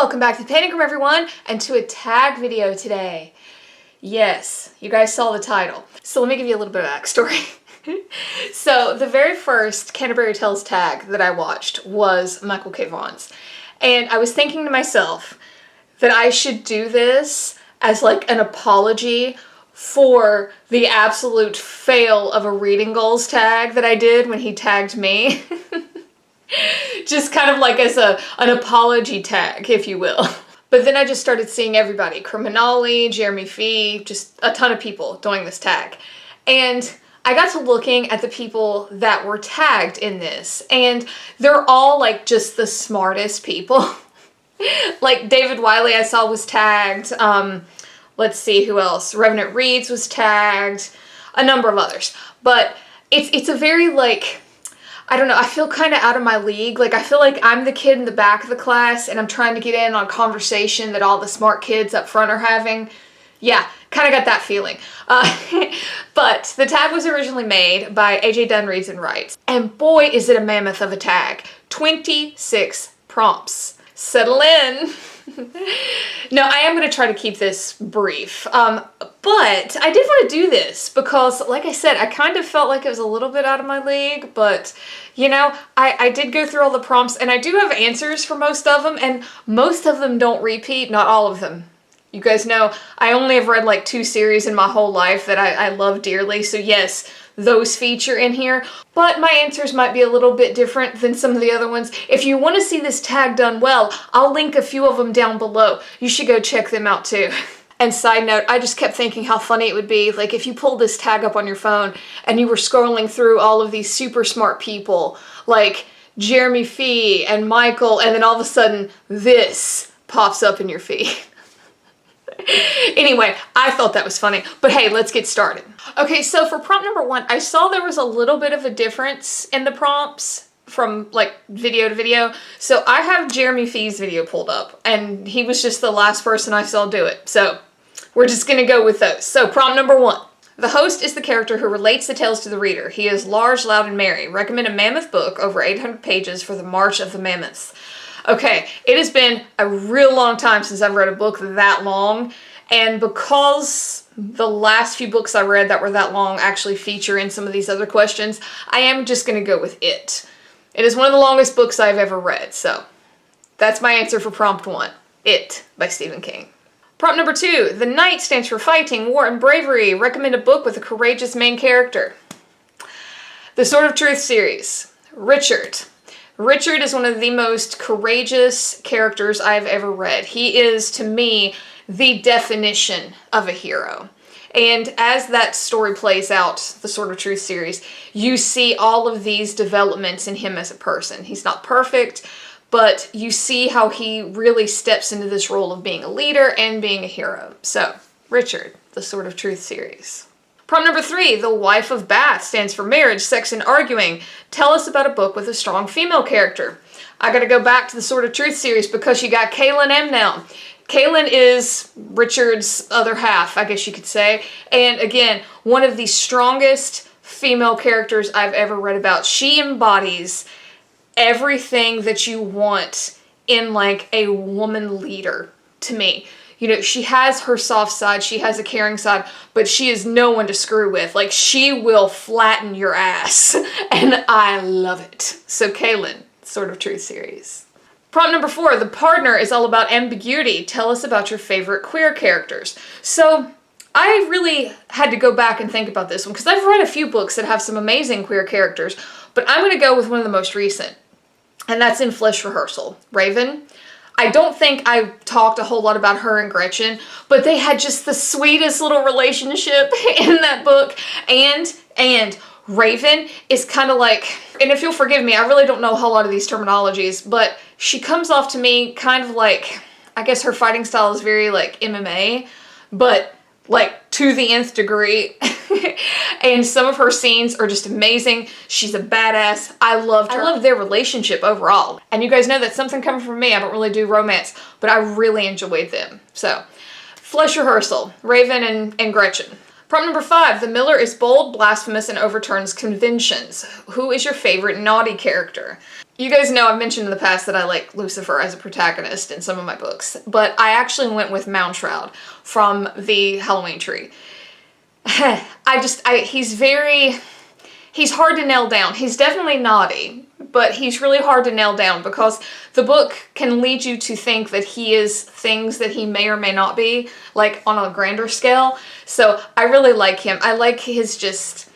Welcome back to Panic Room, everyone, and to a tag video today. Yes, you guys saw the title. So let me give you a little bit of backstory. So the very first Canterbury Tales tag that I watched was Michael K. Vaughan's. And I was thinking to myself that I should do this as like an apology for the absolute fail of a reading goals tag that I did when he tagged me. Just kind of like as an apology tag, if you will. But then I just started seeing everybody, Criminali, Jeremy Fee, just a ton of people doing this tag. And I got to looking at the people that were tagged in this, and they're all like just the smartest people. Like David Wiley I saw was tagged. Let's see who else. Revenant Reeds was tagged. A number of others. But it's a very like, I don't know, I feel kind of out of my league. Like, I feel like I'm the kid in the back of the class and I'm trying to get in on a conversation that all the smart kids up front are having. Yeah, kind of got that feeling. But the tag was originally made by AJ Dunn Reads and Writes. And boy, is it a mammoth of a tag. 26 prompts. Settle in. No, I am going to try to keep this brief. But I did want to do this because, like I said, I kind of felt like it was a little bit out of my league, but, you know, I did go through all the prompts, and I do have answers for most of them, and most of them don't repeat, not all of them. You guys know, I only have read like 2 series in my whole life that I love dearly, so yes, those feature in here, but my answers might be a little bit different than some of the other ones. If you want to see this tag done well, I'll link a few of them down below. You should go check them out too. And side note, I just kept thinking how funny it would be, like if you pulled this tag up on your phone and you were scrolling through all of these super smart people, like Jeremy Fee and Michael, and then all of a sudden this pops up in your feed. Anyway, I thought that was funny, but hey, let's get started. Okay, so for prompt number 1, I saw there was a little bit of a difference in the prompts from like video to video. So I have Jeremy Fee's video pulled up, and he was just the last person I saw do it. So we're just gonna go with those. So prompt number 1. The host is the character who relates the tales to the reader. He is large, loud, and merry. Recommend a mammoth book over 800 pages for the March of the Mammoths. Okay, it has been a real long time since I've read a book that long, and because the last few books I read that were that long actually feature in some of these other questions, I am just going to go with it. It is one of the longest books I've ever read, so that's my answer for prompt 1. It by Stephen King. Prompt number 2. The Knight stands for fighting, war, and bravery. Recommend a book with a courageous main character. The Sword of Truth series. Richard. Richard is one of the most courageous characters I've ever read. He is, to me, the definition of a hero. And as that story plays out, the Sword of Truth series, you see all of these developments in him as a person. He's not perfect, but you see how he really steps into this role of being a leader and being a hero. So, Richard, the Sword of Truth series. Prompt number 3, The Wife of Bath stands for marriage, sex, and arguing. Tell us about a book with a strong female character. I gotta go back to the Sword of Truth series because you got Kaylin M now. Kaylin is Richard's other half, I guess you could say. And again, one of the strongest female characters I've ever read about. She embodies everything that you want in like a woman leader to me. You know, she has her soft side, she has a caring side, but she is no one to screw with. Like, she will flatten your ass, and I love it. So Kaylin, Sword of Truth series. Prompt number 4, The Partner is all about ambiguity. Tell us about your favorite queer characters. So I really had to go back and think about this one, because I've read a few books that have some amazing queer characters, but I'm going to go with one of the most recent, and that's in Flesh Rehearsal, Raven. I don't think I talked a whole lot about her and Gretchen, but they had just the sweetest little relationship in that book. And Raven is kind of like, and if you'll forgive me, I really don't know a whole lot of these terminologies, but she comes off to me kind of like, I guess her fighting style is very like MMA, but like to the nth degree. And some of her scenes are just amazing. She's a badass. I loved her. I loved their relationship overall. And you guys know that's something coming from me. I don't really do romance, but I really enjoyed them. So, Flesh Rehearsal, Raven and Gretchen. Prompt number 5, The Miller is bold, blasphemous, and overturns conventions. Who is your favorite naughty character? You guys know I've mentioned in the past that I like Lucifer as a protagonist in some of my books, but I actually went with Moundshroud from the Halloween Tree. He's hard to nail down. He's definitely naughty, but he's really hard to nail down because the book can lead you to think that he is things that he may or may not be, like on a grander scale. So I really like him. I like his just,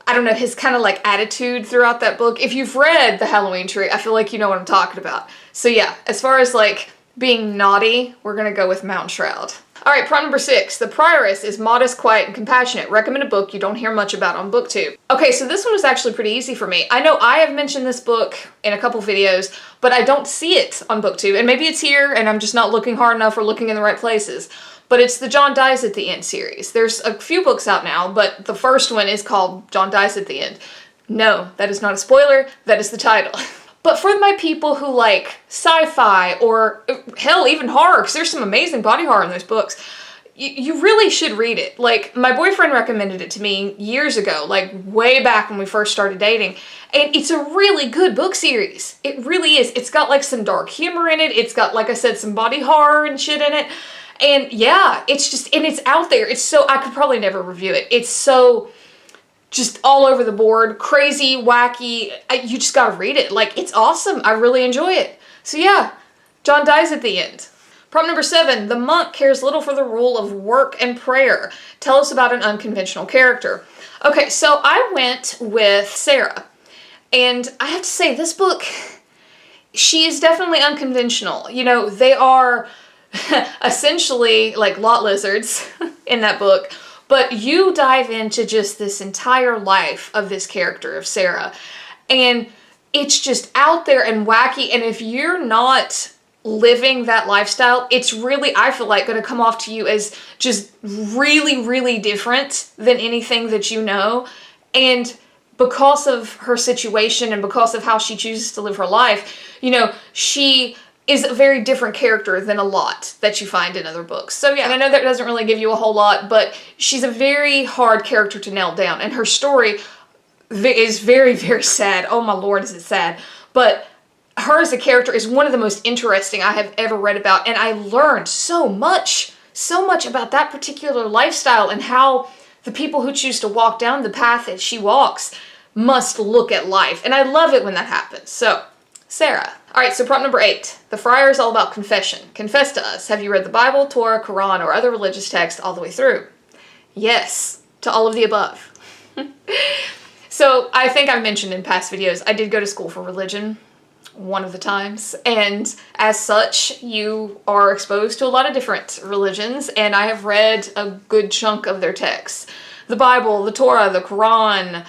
I don't know, his kind of like attitude throughout that book. If you've read The Halloween Tree, I feel like you know what I'm talking about. So yeah, as far as like being naughty, we're gonna go with Moundshroud. All right, prompt number 6. The Prioress is modest, quiet, and compassionate. Recommend a book you don't hear much about on BookTube. Okay, so this one was actually pretty easy for me. I know I have mentioned this book in a couple videos, but I don't see it on BookTube. And maybe it's here and I'm just not looking hard enough or looking in the right places. But it's the John Dies at the End series. There's a few books out now, but the first one is called John Dies at the End. No, that is not a spoiler. That is the title. But for my people who like sci-fi or hell, even horror, because there's some amazing body horror in those books, you really should read it. Like, my boyfriend recommended it to me years ago, like way back when we first started dating, and it's a really good book series. It really is. It's got like some dark humor in it. It's got, like I said, some body horror and shit in it. And yeah, it's just, and it's out there. It's so, I could probably never review it. It's so just all over the board, crazy, wacky. You just gotta read it. Like, it's awesome. I really enjoy it. So yeah, John Dies at the End. Prompt number 7. The monk cares little for the rule of work and prayer. Tell us about an unconventional character. Okay, so I went with Sarah. And I have to say, this book, she is definitely unconventional. You know, they are essentially like lot lizards in that book. But you dive into just this entire life of this character, of Sarah, and it's just out there and wacky, and if you're not living that lifestyle, it's really, I feel like, going to come off to you as just really, really different than anything that you know. And because of her situation and because of how she chooses to live her life, you know, she is a very different character than a lot that you find in other books. So yeah, and I know that doesn't really give you a whole lot, but she's a very hard character to nail down, and her story is very, very sad. Oh my lord, is it sad. But her as a character is one of the most interesting I have ever read about, and I learned so much about that particular lifestyle and how the people who choose to walk down the path that she walks must look at life. And I love it when that happens. So, Sarah. Alright, so prompt number 8. The Friar is all about confession. Confess to us. Have you read the Bible, Torah, Quran, or other religious text all the way through? Yes, to all of the above. So, I think I've mentioned in past videos, I did go to school for religion one of the times, and as such, you are exposed to a lot of different religions, and I have read a good chunk of their texts. The Bible, the Torah, the Quran,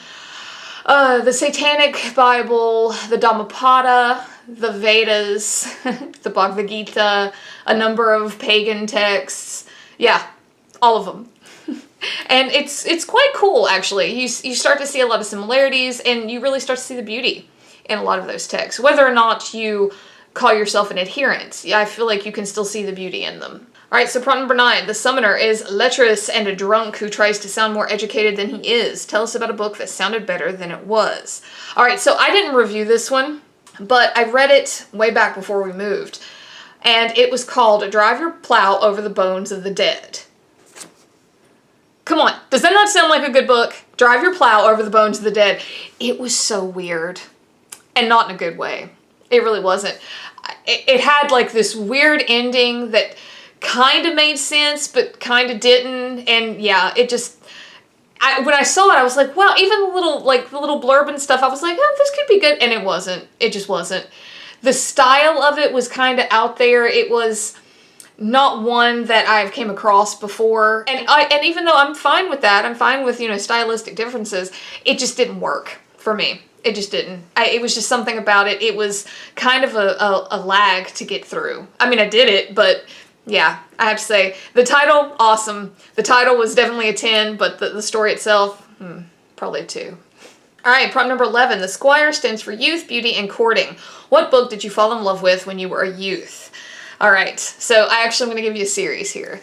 the Satanic Bible, the Dhammapada, the Vedas, the Bhagavad Gita, a number of pagan texts. Yeah, all of them. And it's quite cool, actually. You start to see a lot of similarities, and you really start to see the beauty in a lot of those texts. Whether or not you call yourself an adherent, I feel like you can still see the beauty in them. Alright, so prompt number 9. The summoner is lecherous and a drunk who tries to sound more educated than he is. Tell us about a book that sounded better than it was. Alright, so I didn't review this one, but I read it way back before we moved. And it was called Drive Your Plow Over the Bones of the Dead. Come on, does that not sound like a good book? Drive Your Plow Over the Bones of the Dead. It was so weird. And not in a good way. It really wasn't. It had like this weird ending that kind of made sense, but kind of didn't. And yeah, it just, when I saw it, I was like, wow, even the little blurb and stuff, I was like, oh, this could be good. And it wasn't. It just wasn't. The style of it was kind of out there. It was not one that I've came across before. And even though I'm fine with that, I'm fine with, you know, stylistic differences, it just didn't work for me. It just didn't. It was just something about it. It was kind of a lag to get through. I mean, I did it, but yeah, I have to say, the title, awesome. The title was definitely a 10, but the story itself, probably a 2. Alright, prompt number 11. The Squire stands for youth, beauty, and courting. What book did you fall in love with when you were a youth? Alright, so I actually am going to give you a series here.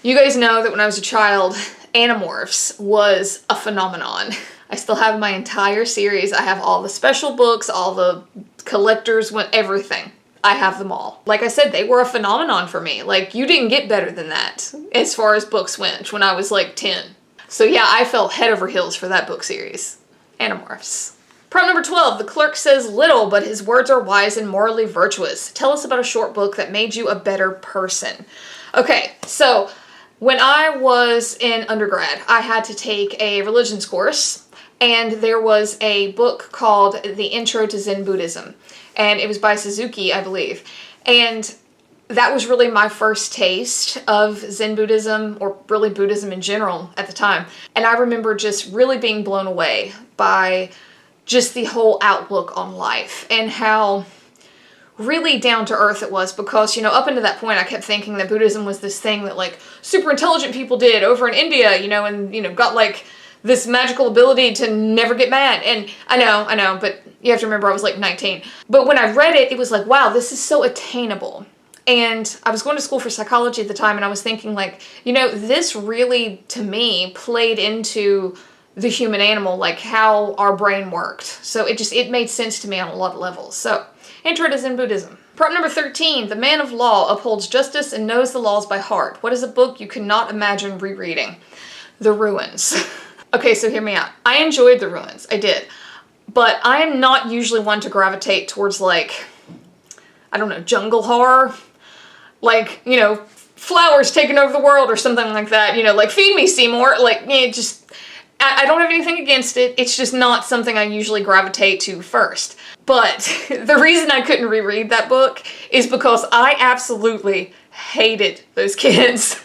You guys know that when I was a child, Animorphs was a phenomenon. I still have my entire series. I have all the special books, all the collectors, everything. I have them all. Like I said, they were a phenomenon for me. Like, you didn't get better than that as far as books went when I was like 10. So yeah, I fell head over heels for that book series. Animorphs. Prompt number 12. The clerk says little, but his words are wise and morally virtuous. Tell us about a short book that made you a better person. Okay, so when I was in undergrad, I had to take a religions course, and there was a book called The Intro to Zen Buddhism, and it was by Suzuki, I believe. And that was really my first taste of Zen Buddhism, or really Buddhism in general at the time. And I remember just really being blown away by just the whole outlook on life and how really down to earth it was, because, you know, up until that point I kept thinking that Buddhism was this thing that like super intelligent people did over in India, you know, and, you know, got like this magical ability to never get mad. And I know, but you have to remember I was like 19. But when I read it, it was like, wow, this is so attainable. And I was going to school for psychology at the time, and I was thinking like, you know, this really, to me, played into the human animal, like how our brain worked. So it made sense to me on a lot of levels. So, Intro to Zen Buddhism. Prompt number 13. The man of law upholds justice and knows the laws by heart. What is a book you cannot imagine rereading? The Ruins. Okay, so hear me out. I enjoyed The Ruins. I did. But I am not usually one to gravitate towards, like, I don't know, jungle horror. Like, you know, flowers taking over the world or something like that. You know, like, feed me, Seymour. Like, I don't have anything against it. It's just not something I usually gravitate to first. But the reason I couldn't reread that book is because I absolutely hated those kids.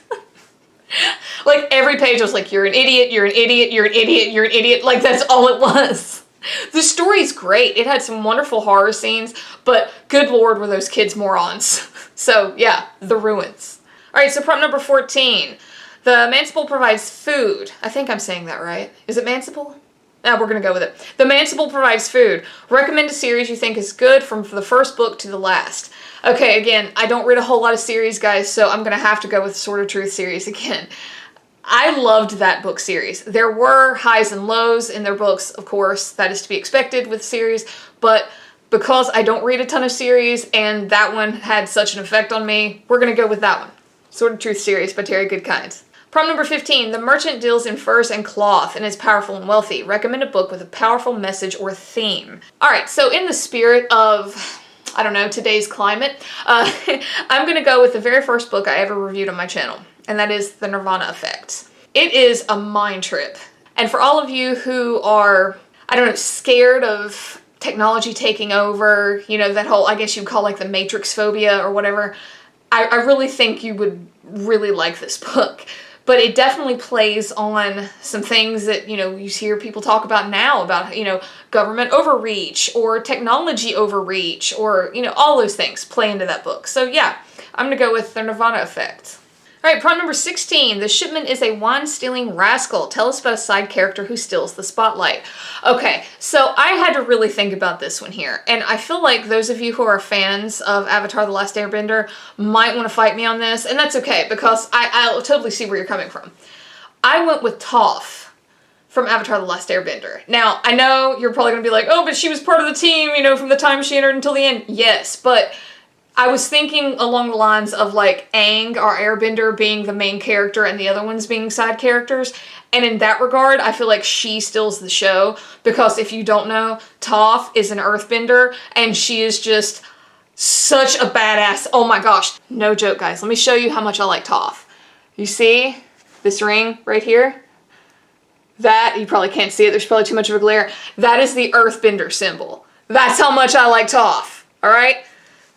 Like, every page I was like, you're an idiot, you're an idiot, you're an idiot, you're an idiot. Like, that's all it was. The story's great. It had some wonderful horror scenes, but good lord were those kids morons. So yeah, The Ruins. Alright, so prompt number 14. The Manciple provides food. I think I'm saying that right. Is it Manciple? We're gonna go with it. The Manciple provides food. Recommend a series you think is good from the first book to the last. Okay, again, I don't read a whole lot of series, guys, so I'm gonna have to go with the Sword of Truth series again. I loved that book series. There were highs and lows in their books, of course. That is to be expected with series, but because I don't read a ton of series and that one had such an effect on me, we're gonna go with that one. Sword of Truth series by Terry Goodkind. Prompt number 15. The merchant deals in furs and cloth and is powerful and wealthy. Recommend a book with a powerful message or theme. Alright, so in the spirit of, I don't know, today's climate, I'm gonna go with the very first book I ever reviewed on my channel, and that is The Nirvana Effect. It is a mind trip. And for all of you who are, I don't know, scared of technology taking over, you know, that whole, I guess you'd call like the matrix phobia or whatever, I really think you would really like this book. But it definitely plays on some things that, you know, you hear people talk about now about, you know, government overreach or technology overreach or, you know, all those things play into that book. So yeah, I'm gonna go with The Nirvana Effect. Alright, prompt number 16. The shipment is a wine-stealing rascal. Tell us about a side character who steals the spotlight. Okay, so I had to really think about this one here. And I feel like those of you who are fans of Avatar: The Last Airbender might want to fight me on this. And that's okay, because I'll totally see where you're coming from. I went with Toph from Avatar: The Last Airbender. Now, I know you're probably going to be like, oh, but she was part of the team, you know, from the time she entered until the end. Yes, but I was thinking along the lines of like Aang, our airbender, being the main character and the other ones being side characters. And in that regard, I feel like she steals the show, because if you don't know, Toph is an earthbender and she is just such a badass. Oh my gosh. No joke, guys. Let me show you how much I like Toph. You see this ring right here? That, you probably can't see it. There's probably too much of a glare. That is the earthbender symbol. That's how much I like Toph. All right?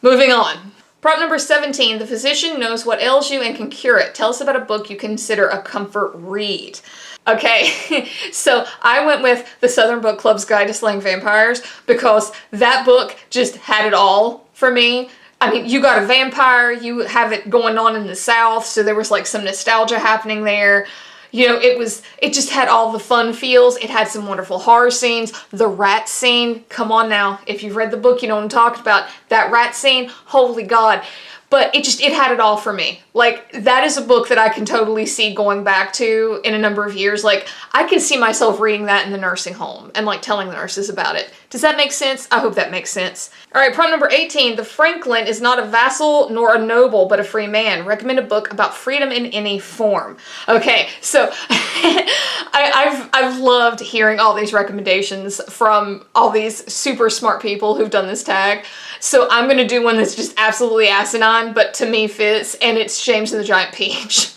Moving on. Prompt number 17. The physician knows what ails you and can cure it. Tell us about a book you consider a comfort read. Okay, so I went with The Southern Book Club's Guide to Slaying Vampires, because that book just had it all for me. I mean, you got a vampire, you have it going on in the South, so there was like some nostalgia happening there. You know, it just had all the fun feels. It had some wonderful horror scenes. The rat scene, come on now. If you've read the book, you know what I'm talking about. That rat scene, holy God. But it had it all for me. Like, that is a book that I can totally see going back to in a number of years. Like, I can see myself reading that in the nursing home and like telling the nurses about it. Does that make sense? I hope that makes sense. All right, prompt number 18. The Franklin is not a vassal nor a noble, but a free man. Recommend a book about freedom in any form. Okay, so I've loved hearing all these recommendations from all these super smart people who've done this tag. So I'm gonna do one that's just absolutely asinine, but to me fits, and it's James and the Giant Peach.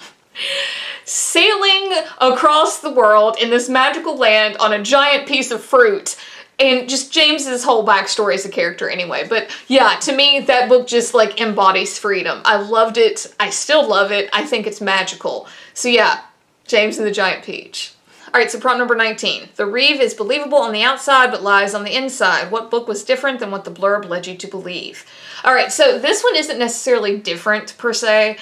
Sailing across the world in this magical land on a giant piece of fruit, and just James's whole backstory as a character anyway. But yeah, to me, that book just like embodies freedom. I loved it. I still love it. I think it's magical. So yeah, James and the Giant Peach. All right, so prompt number 19. The Reeve is believable on the outside, but lies on the inside. What book was different than what the blurb led you to believe? All right, so this one isn't necessarily different per se.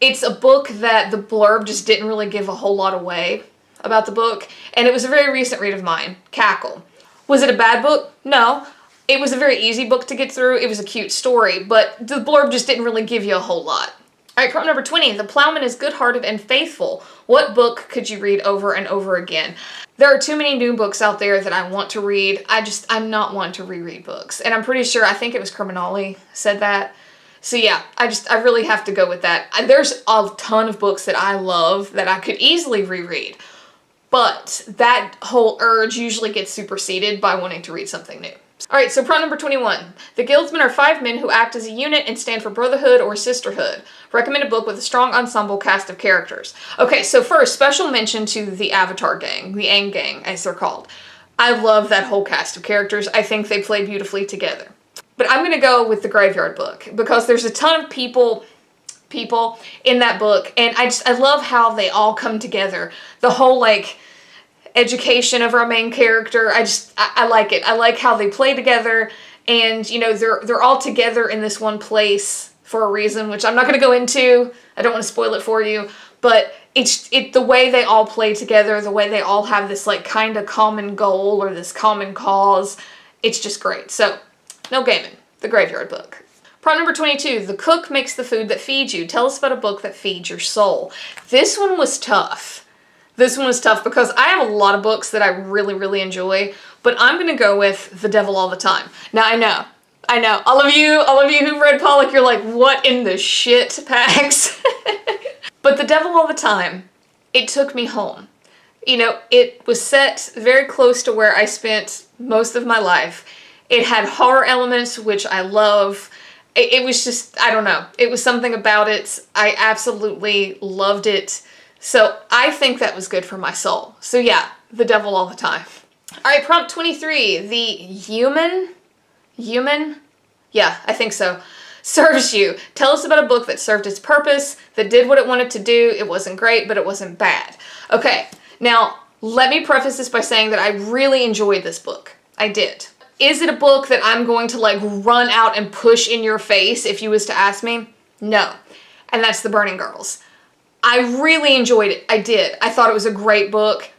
It's a book that the blurb just didn't really give a whole lot away about the book, and it was a very recent read of mine, Cackle. Was it a bad book? No. It was a very easy book to get through. It was a cute story, but the blurb just didn't really give you a whole lot. All right, prompt number 20. The Plowman is good-hearted and faithful. What book could you read over and over again? There are too many new books out there that I want to read. I'm not one to reread books. And I'm pretty sure, I think it was Criminale said that. So yeah, I really have to go with that. There's a ton of books that I love that I could easily reread. But that whole urge usually gets superseded by wanting to read something new. Alright, so prompt number 21. The Guildsmen are 5 men who act as a unit and stand for brotherhood or sisterhood. Recommend a book with a strong ensemble cast of characters. Okay, so first, special mention to the Avatar gang, the Aang gang, as they're called. I love that whole cast of characters. I think they play beautifully together. But I'm gonna go with the Graveyard book, because there's a ton of people in that book, and I love how they all come together. The whole, like, education of our main character, I like it. I like how they play together, and you know, they're all together in this one place for a reason, which I'm not going to go into. I don't want to spoil it for you, but it's the way they all play together, the way they all have this like kind of common goal or this common cause. It's just great. So, Neil Gaiman, The Graveyard Book. Prompt number 22. The cook makes the food that feeds you. Tell us about a book that feeds your soul. This one was tough. This one was tough because I have a lot of books that I really, really enjoy, but I'm going to go with The Devil All the Time. Now, I know, all of you who've read Pollock, you're like, what in the shit, Pax? But The Devil All the Time, it took me home. You know, it was set very close to where I spent most of my life. It had horror elements, which I love. It was just, I don't know, it was something about it. I absolutely loved it. So I think that was good for my soul. So yeah, The Devil All the Time. All right, prompt 23. The human? Yeah, I think so. Serves you. Tell us about a book that served its purpose, that did what it wanted to do. It wasn't great, but it wasn't bad. Okay, now let me preface this by saying that I really enjoyed this book. I did. Is it a book that I'm going to like run out and push in your face if you was to ask me? No. And that's The Burning Girls. I really enjoyed it. I did. I thought it was a great book.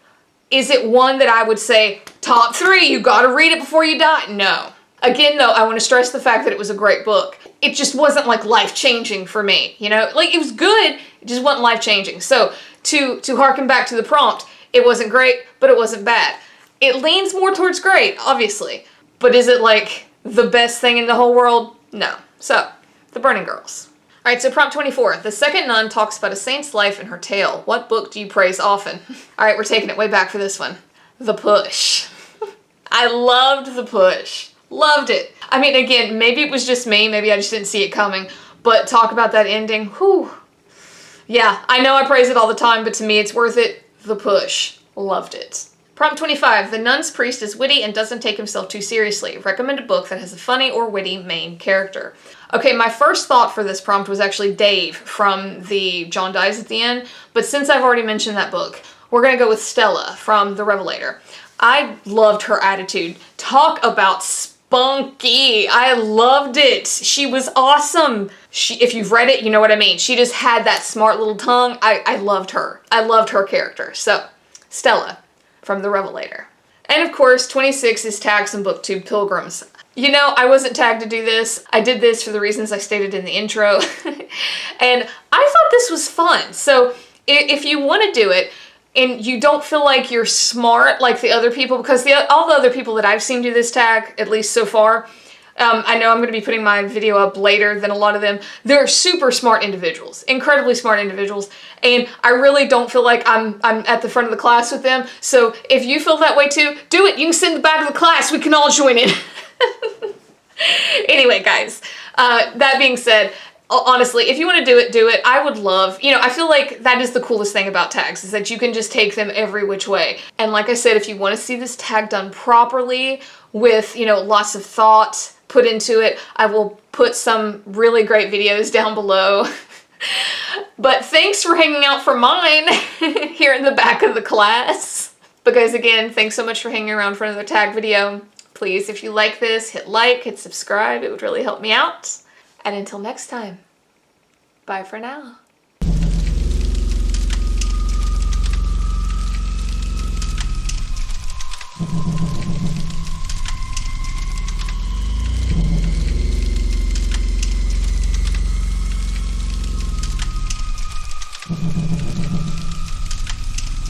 Is it one that I would say, top 3, you gotta read it before you die? No. Again, though, I want to stress the fact that it was a great book. It just wasn't, like, life-changing for me, you know? Like, it was good, it just wasn't life-changing. So, to harken back to the prompt, it wasn't great, but it wasn't bad. It leans more towards great, obviously. But is it, like, the best thing in the whole world? No. So, The Burning Girls. Alright, so prompt 24. The Second Nun talks about a saint's life and her tale. What book do you praise often? Alright, we're taking it way back for this one. The Push. I loved The Push. Loved it. I mean, again, maybe it was just me. Maybe I just didn't see it coming. But talk about that ending. Whew. Yeah, I know I praise it all the time, but to me it's worth it. The Push. Loved it. Prompt 25. The nun's priest is witty and doesn't take himself too seriously. Recommend a book that has a funny or witty main character. Okay, my first thought for this prompt was actually Dave from the John Dies at the End, but since I've already mentioned that book, we're gonna go with Stella from The Revelator. I loved her attitude. Talk about spunky. I loved it. She was awesome. If you've read it, you know what I mean. She just had that smart little tongue. I loved her. I loved her character. So, Stella from The Revelator. And of course, 26 is Tags and BookTube Pilgrims. you know, I wasn't tagged to do this. I did this for the reasons I stated in the intro. And I thought this was fun. So if you want to do it, and you don't feel like you're smart like the other people, because all the other people that I've seen do this tag, at least so far, I know I'm going to be putting my video up later than a lot of them. They're super smart individuals, incredibly smart individuals, and I really don't feel like I'm at the front of the class with them. So if you feel that way too, do it. You can sit in the back of the class. We can all join in. Anyway, guys, that being said, honestly, if you want to do it. I would love, you know, I feel like that is the coolest thing about tags, is that you can just take them every which way. And like I said, if you want to see this tag done properly with, you know, lots of thought put into it, I will put some really great videos down below. But thanks for hanging out for mine here in the back of the class. But guys, again, thanks so much for hanging around for another tag video. Please, if you like this, hit like, hit subscribe. It would really help me out. And until next time, bye for now.